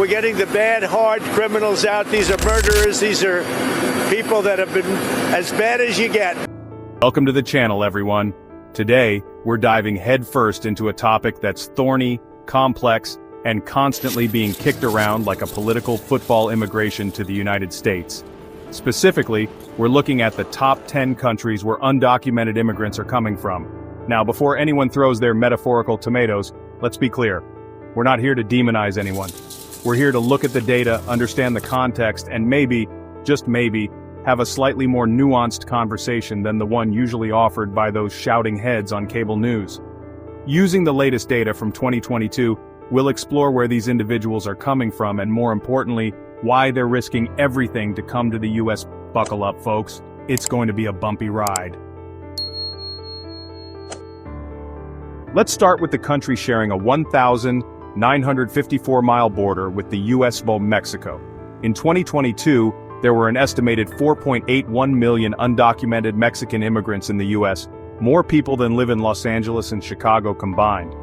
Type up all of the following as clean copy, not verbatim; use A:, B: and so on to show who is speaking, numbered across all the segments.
A: we're getting the bad, hard criminals out. These are murderers. These are people that have been as bad as you get.
B: Welcome to the channel, everyone. Today, we're diving headfirst into a topic that's thorny, complex, and constantly being kicked around like a political football: immigration to the United States. Specifically, we're looking at the top 10 countries where undocumented immigrants are coming from. Now, before anyone throws their metaphorical tomatoes, let's be clear. We're not here to demonize anyone. We're here to look at the data, understand the context, and maybe, just maybe, have a slightly more nuanced conversation than the one usually offered by those shouting heads on cable news. Using the latest data from 2022, we'll explore where these individuals are coming from and, more importantly, why they're risking everything to come to the U.S. Buckle up, folks. It's going to be a bumpy ride. Let's start with the country sharing a 1,954-mile border with the U.S. Mexico. In 2022, there were an estimated 4.81 million undocumented Mexican immigrants in the U.S., more people than live in Los Angeles and Chicago combined.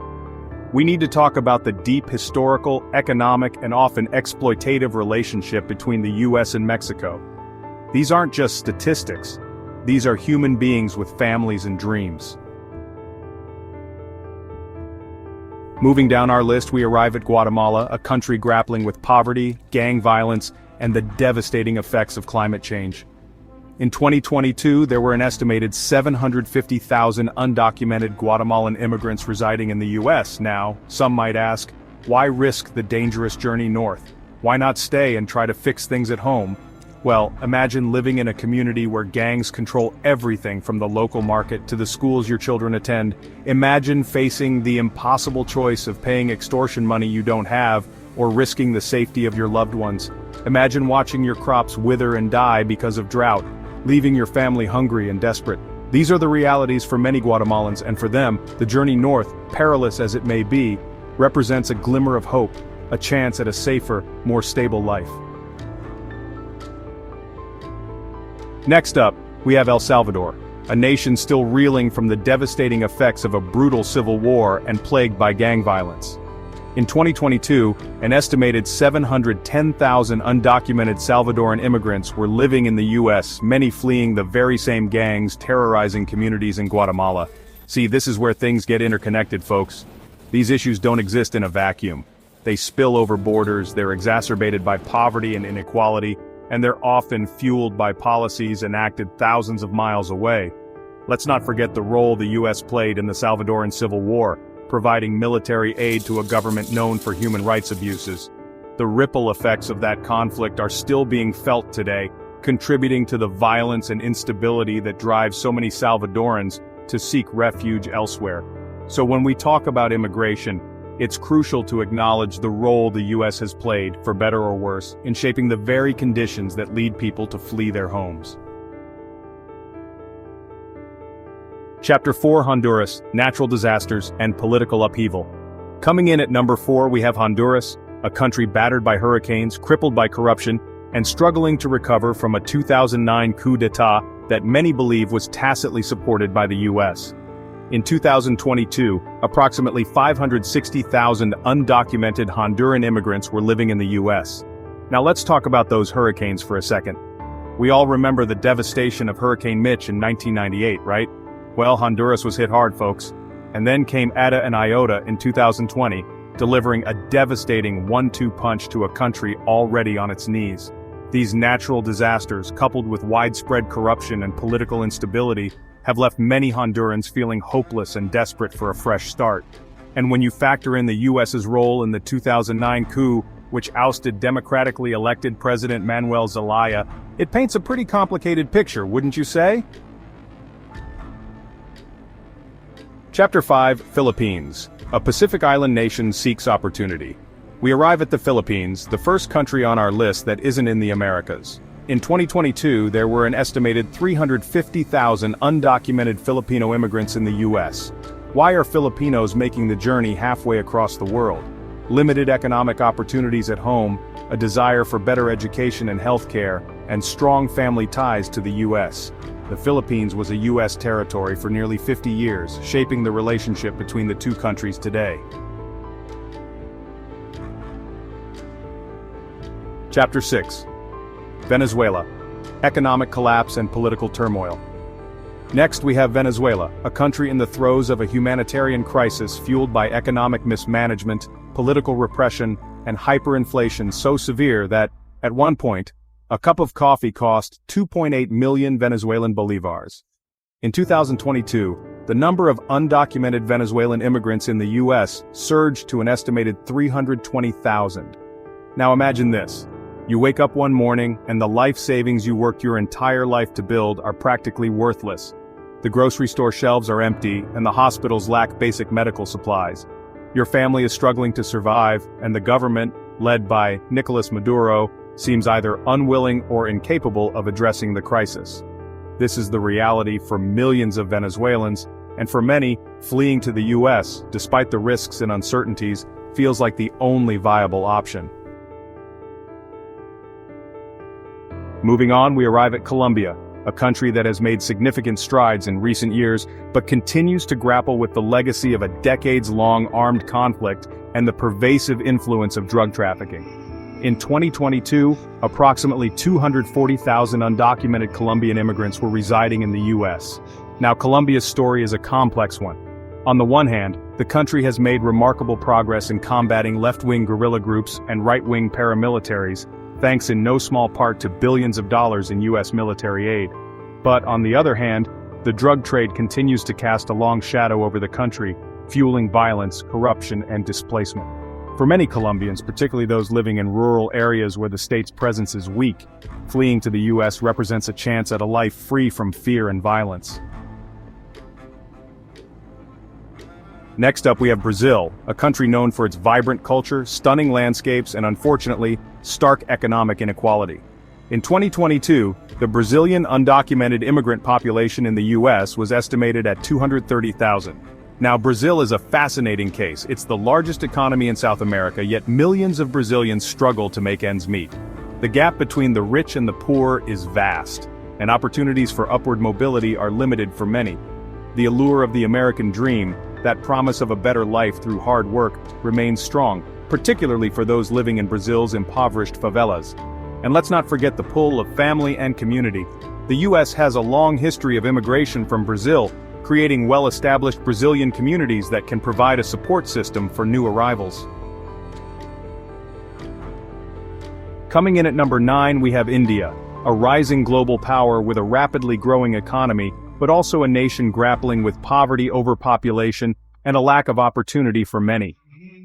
B: We need to talk about the deep historical, economic, and often exploitative relationship between the U.S. and Mexico. These aren't just statistics. These are human beings with families and dreams. Moving down our list, we arrive at Guatemala, a country grappling with poverty, gang violence, and the devastating effects of climate change. In 2022, there were an estimated 750,000 undocumented Guatemalan immigrants residing in the U.S. Now, some might ask, why risk the dangerous journey north? Why not stay and try to fix things at home? Well, imagine living in a community where gangs control everything from the local market to the schools your children attend. Imagine facing the impossible choice of paying extortion money you don't have or risking the safety of your loved ones. Imagine watching your crops wither and die because of drought, leaving your family hungry and desperate. These are the realities for many Guatemalans, and for them, the journey north, perilous as it may be, represents a glimmer of hope, a chance at a safer, more stable life. Next up, we have El Salvador, a nation still reeling from the devastating effects of a brutal civil war and plagued by gang violence. In 2022, an estimated 710,000 undocumented Salvadoran immigrants were living in the U.S., many fleeing the very same gangs terrorizing communities in Guatemala. See, this is where things get interconnected, folks. These issues don't exist in a vacuum. They spill over borders, they're exacerbated by poverty and inequality, and they're often fueled by policies enacted thousands of miles away. Let's not forget the role the U.S. played in the Salvadoran Civil War, providing military aid to a government known for human rights abuses. The ripple effects of that conflict are still being felt today, contributing to the violence and instability that drives so many Salvadorans to seek refuge elsewhere. So when we talk about immigration, it's crucial to acknowledge the role the U.S. has played, for better or worse, in shaping the very conditions that lead people to flee their homes. Chapter 4: Honduras, Natural Disasters and Political Upheaval. Coming in at number 4, we have Honduras, a country battered by hurricanes, crippled by corruption, and struggling to recover from a 2009 coup d'etat that many believe was tacitly supported by the U.S. In 2022, approximately 560,000 undocumented Honduran immigrants were living in the U.S. Now let's talk about those hurricanes for a second. We all remember the devastation of Hurricane Mitch in 1998, right? Well, Honduras was hit hard, folks. And then came Eta and Iota in 2020, delivering a devastating 1-2 punch to a country already on its knees. These natural disasters, coupled with widespread corruption and political instability, have left many Hondurans feeling hopeless and desperate for a fresh start. And when you factor in the U.S.'s role in the 2009 coup, which ousted democratically elected President Manuel Zelaya, it paints a pretty complicated picture, wouldn't you say? Chapter 5: Philippines. A Pacific island nation seeks opportunity. We arrive at the Philippines, the first country on our list that isn't in the Americas. In 2022, there were an estimated 350,000 undocumented Filipino immigrants in the U.S. Why are Filipinos making the journey halfway across the world? Limited economic opportunities at home, a desire for better education and healthcare, and strong family ties to the U.S. The Philippines was a U.S. territory for nearly 50 years, shaping the relationship between the two countries today. Chapter 6. Venezuela. Economic collapse and political turmoil. Next, we have Venezuela, a country in the throes of a humanitarian crisis fueled by economic mismanagement, political repression, and hyperinflation so severe that, at one point, a cup of coffee cost 2.8 million Venezuelan bolivars. In 2022, the number of undocumented Venezuelan immigrants in the U.S. surged to an estimated 320,000. Now imagine this. You wake up one morning and the life savings you worked your entire life to build are practically worthless. The grocery store shelves are empty and the hospitals lack basic medical supplies. Your family is struggling to survive, and the government, led by Nicolas Maduro, seems either unwilling or incapable of addressing the crisis. This is the reality for millions of Venezuelans, and for many, fleeing to the U.S., despite the risks and uncertainties, feels like the only viable option. Moving on, we arrive at Colombia, a country that has made significant strides in recent years, but continues to grapple with the legacy of a decades-long armed conflict and the pervasive influence of drug trafficking. In 2022, approximately 240,000 undocumented Colombian immigrants were residing in the U.S. Now, Colombia's story is a complex one. On the one hand, the country has made remarkable progress in combating left-wing guerrilla groups and right-wing paramilitaries, thanks in no small part to billions of dollars in U.S. military aid. But on the other hand, the drug trade continues to cast a long shadow over the country, fueling violence, corruption, and displacement. For many Colombians, particularly those living in rural areas where the state's presence is weak, fleeing to the U.S. represents a chance at a life free from fear and violence. Next up, we have Brazil, a country known for its vibrant culture, stunning landscapes, and unfortunately, stark economic inequality. In 2022, the Brazilian undocumented immigrant population in the U.S. was estimated at 230,000. Now, Brazil is a fascinating case. It's the largest economy in South America, yet millions of Brazilians struggle to make ends meet. The gap between the rich and the poor is vast, and opportunities for upward mobility are limited for many. The allure of the American dream, that promise of a better life through hard work, remains strong, particularly for those living in Brazil's impoverished favelas. And let's not forget the pull of family and community. The U.S. has a long history of immigration from Brazil, creating well-established Brazilian communities that can provide a support system for new arrivals. Coming in at number 9, we have India, a rising global power with a rapidly growing economy, but also a nation grappling with poverty, overpopulation, and a lack of opportunity for many.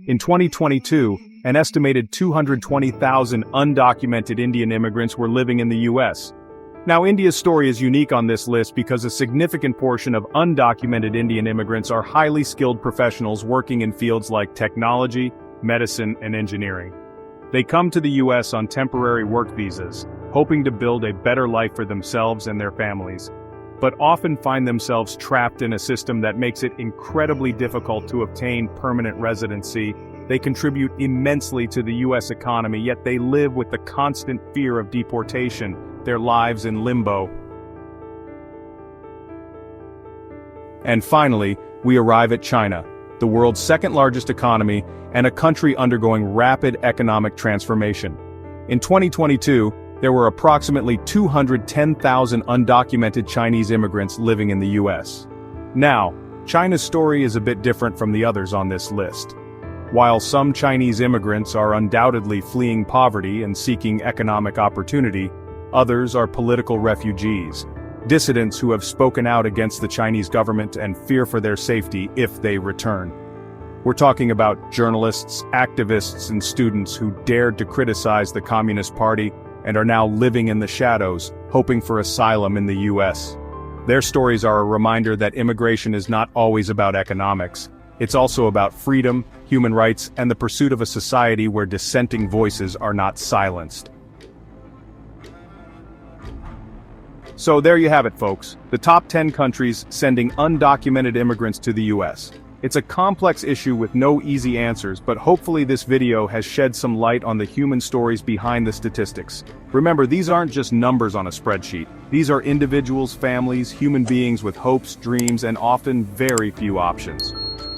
B: In 2022, an estimated 220,000 undocumented Indian immigrants were living in the U.S. Now, India's story is unique on this list because a significant portion of undocumented Indian immigrants are highly skilled professionals working in fields like technology, medicine, and engineering. They come to the U.S. on temporary work visas, hoping to build a better life for themselves and their families, but often find themselves trapped in a system that makes it incredibly difficult to obtain permanent residency. They contribute immensely to the U.S. economy, yet they live with the constant fear of deportation, their lives in limbo. And finally, we arrive at China, the world's second-largest economy and a country undergoing rapid economic transformation. In 2022, there were approximately 210,000 undocumented Chinese immigrants living in the U.S. Now, China's story is a bit different from the others on this list. While some Chinese immigrants are undoubtedly fleeing poverty and seeking economic opportunity, others are political refugees, dissidents who have spoken out against the Chinese government and fear for their safety if they return. We're talking about journalists, activists, and students who dared to criticize the Communist Party and are now living in the shadows, hoping for asylum in the U.S. Their stories are a reminder that immigration is not always about economics. It's also about freedom, human rights, and the pursuit of a society where dissenting voices are not silenced. So there you have it, folks. The top 10 countries sending undocumented immigrants to the U.S. It's a complex issue with no easy answers, but hopefully this video has shed some light on the human stories behind the statistics. Remember, these aren't just numbers on a spreadsheet. These are individuals, families, human beings with hopes, dreams, and often very few options.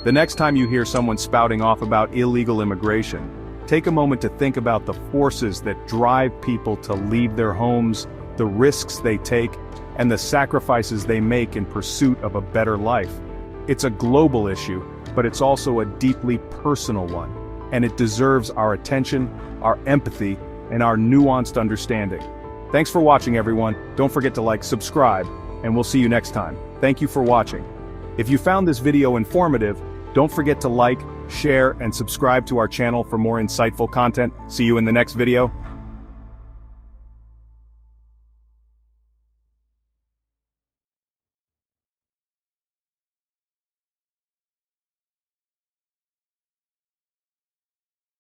B: The next time you hear someone spouting off about illegal immigration, Take a moment to think about the forces that drive people to leave their homes, the risks they take, and the sacrifices they make in pursuit of a better life. It's a global issue, but it's also a deeply personal one, and it deserves our attention, our empathy, and our nuanced understanding. Thanks for watching, everyone. Don't forget to like, subscribe, and we'll see you next time. Thank you for watching. If you found this video informative, don't forget to like, share, and subscribe to our channel for more insightful content. See you in the next video.